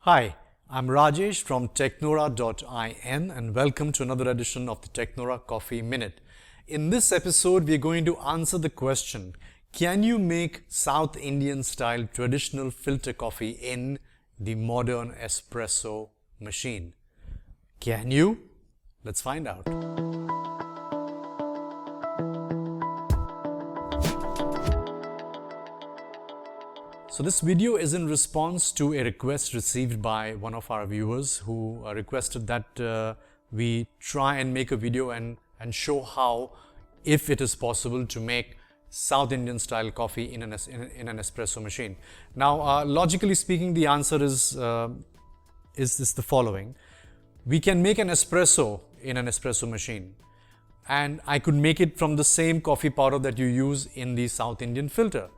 Hi, I'm Rajesh from technora.in and welcome to another edition of the Technora Coffee Minute. In this episode, we're going to answer the question, can you make South Indian style traditional filter coffee in the modern espresso machine? Can you? Let's find out. So this video is in response to a request received by one of our viewers who requested that we try and make a video and show how, if it is possible, to make South Indian style coffee in an espresso machine. Now, logically speaking, the answer is the following. We can make an espresso in an espresso machine, and I could make it from the same coffee powder that you use in the South Indian filter.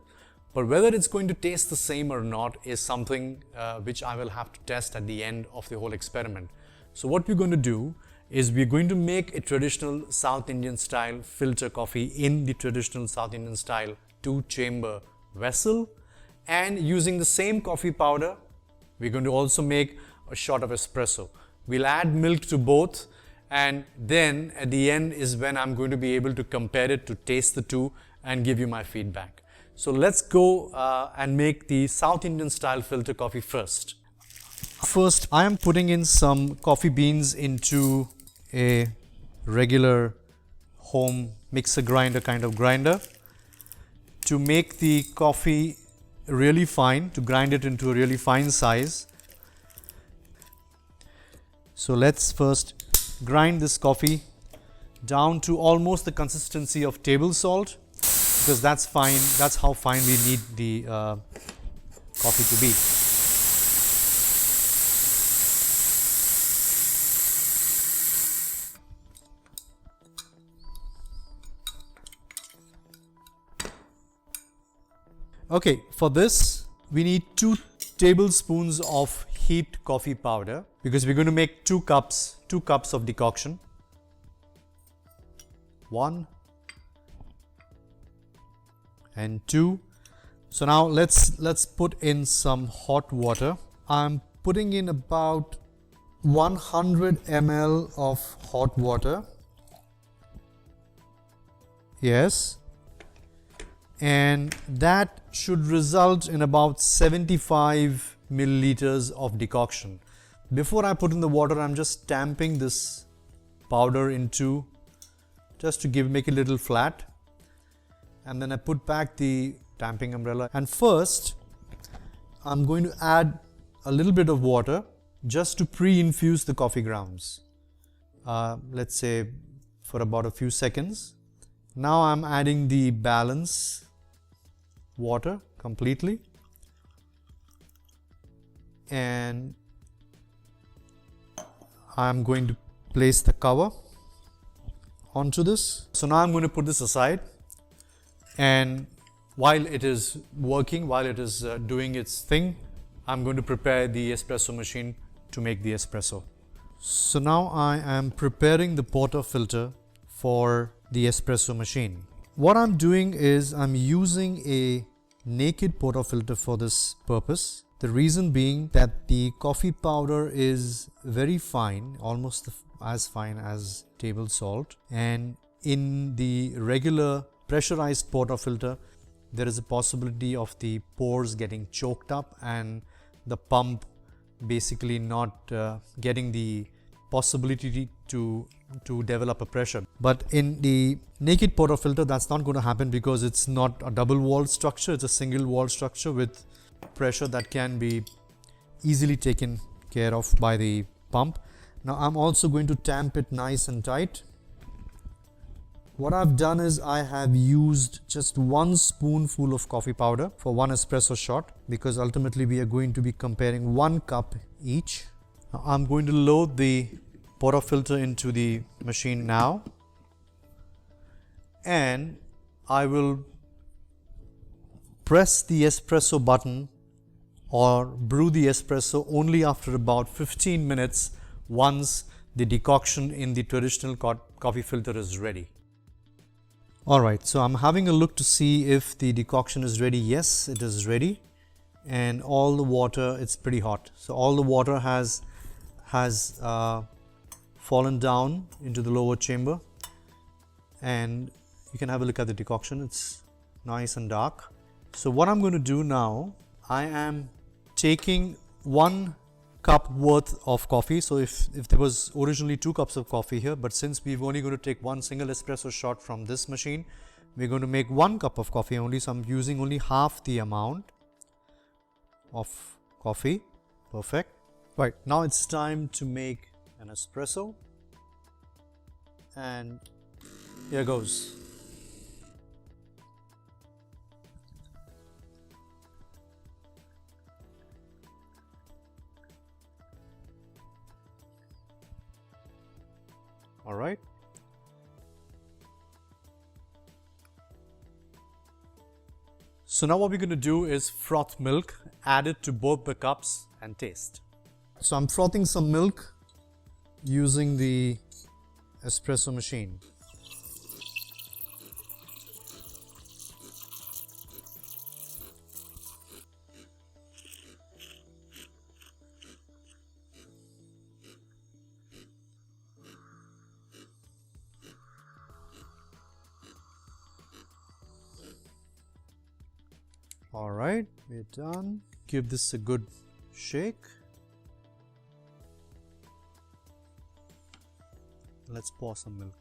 But whether it's going to taste the same or not is something which I will have to test at the end of the whole experiment. So what we're going to do is we're going to make a traditional South Indian style filter coffee in the traditional South Indian style 2-chamber vessel, and using the same coffee powder, we're going to also make a shot of espresso. We'll add milk to both, and then at the end is when I'm going to be able to compare it, to taste the two and give you my feedback. So let's go and make the South Indian style filter coffee first. First, I am putting in some coffee beans into a regular home mixer grinder kind of grinder to make the coffee really fine, to grind it into a really fine size. So let's first grind this coffee down to almost the consistency of table salt, because that's fine. That's how fine we need the coffee to be. Okay, for this we need 2 tablespoons of heat coffee powder, because we're going to make 2 cups of decoction. 1 and 2. So now let's put in some hot water. I'm putting in about 100 ml of hot water. Yes. And that should result in about 75 milliliters of decoction. Before I put in the water, I'm just tamping this powder into, just to make it a little flat. And then I put back the tamping umbrella. And first, I'm going to add a little bit of water just to pre-infuse the coffee grounds. Let's say for about a few seconds. Now I'm adding the balance water completely. And I'm going to place the cover onto this. So now I'm going to put this aside. And while it is working, while it is doing its thing, I'm going to prepare the espresso machine to make the espresso. So now I am preparing the portafilter for the espresso machine. What I'm doing is I'm using a naked portafilter for this purpose. The reason being that the coffee powder is very fine, almost as fine as table salt, and in the regular pressurized portafilter, there is a possibility of the pores getting choked up and the pump basically not getting the possibility to develop a pressure. But in the naked portafilter, that's not going to happen, because it's not a double walled structure, it's a single walled structure with pressure that can be easily taken care of by the pump. Now I'm also going to tamp it nice and tight. What I've done is I have used just 1 spoonful of coffee powder for 1 espresso shot, because ultimately we are going to be comparing 1 cup each. Now I'm going to load the portafilter into the machine now, and I will press the espresso button or brew the espresso only after about 15 minutes once the decoction in the traditional coffee filter is ready. Alright, so I'm having a look to see if the decoction is ready. Yes, it is ready. and all the water, it's pretty hot. So all the water has fallen down into the lower chamber, and you can have a look at the decoction. It's nice and dark. So what I'm going to do now, I am taking 1 cup worth of coffee. So if there was originally 2 cups of coffee here, but since we're only going to take 1 single espresso shot from this machine, we're going to make 1 cup of coffee only. So I'm using only half the amount of coffee. Perfect. Right, now it's time to make an espresso, and here goes. All right. So now what we're going to do is froth milk, add it to both the cups and taste. So I'm frothing some milk using the espresso machine. All right, we're done. Give this a good shake. Let's pour some milk.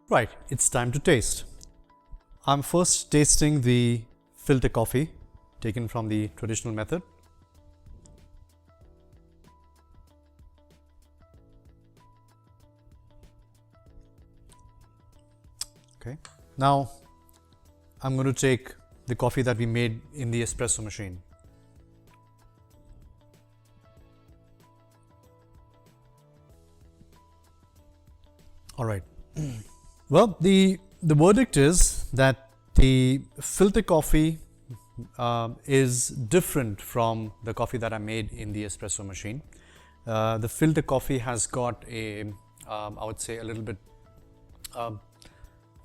Right, it's time to taste. I'm first tasting the filter coffee taken from the traditional method. Okay, now I'm going to take the coffee that we made in the espresso machine. All right. Well, the verdict is that the filter coffee is different from the coffee that I made in the espresso machine. The filter coffee has got a, I would say, a little bit,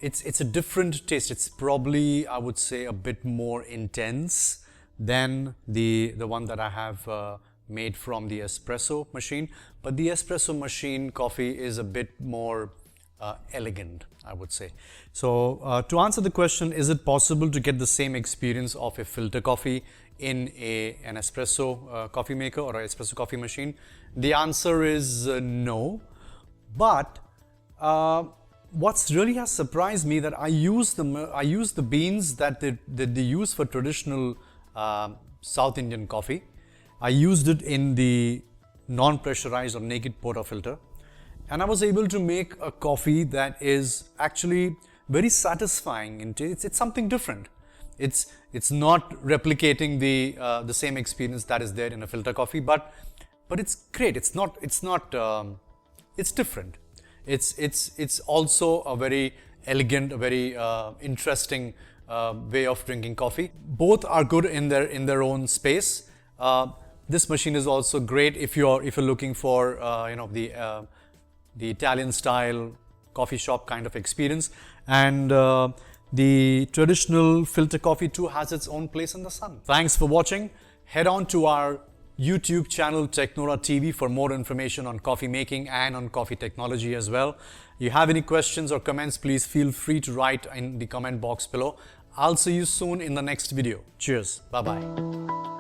it's a different taste. It's probably, I would say, a bit more intense than the one that I have made from the espresso machine. But the espresso machine coffee is a bit more elegant, I would say. So to answer the question, is it possible to get the same experience of a filter coffee in an espresso coffee maker or an espresso coffee machine? The answer is no. But what's really has surprised me that I use the beans that they use for traditional South Indian coffee. I used it in the non-pressurized or naked portafilter. And I was able to make a coffee that is actually very satisfying. It's something different. It's not replicating the same experience that is there in a filter coffee, but it's great. It's different. It's also a very elegant, a very interesting way of drinking coffee. Both are good in their own space. This machine is also great if you're looking for the Italian style coffee shop kind of experience, and the traditional filter coffee too has its own place in the sun. Thanks for watching. Head on to our YouTube channel Technora TV for more information on coffee making and on coffee technology as well. If you have any questions or comments, please feel free to write in the comment box below. I'll see you soon in the next video. Cheers. Bye bye.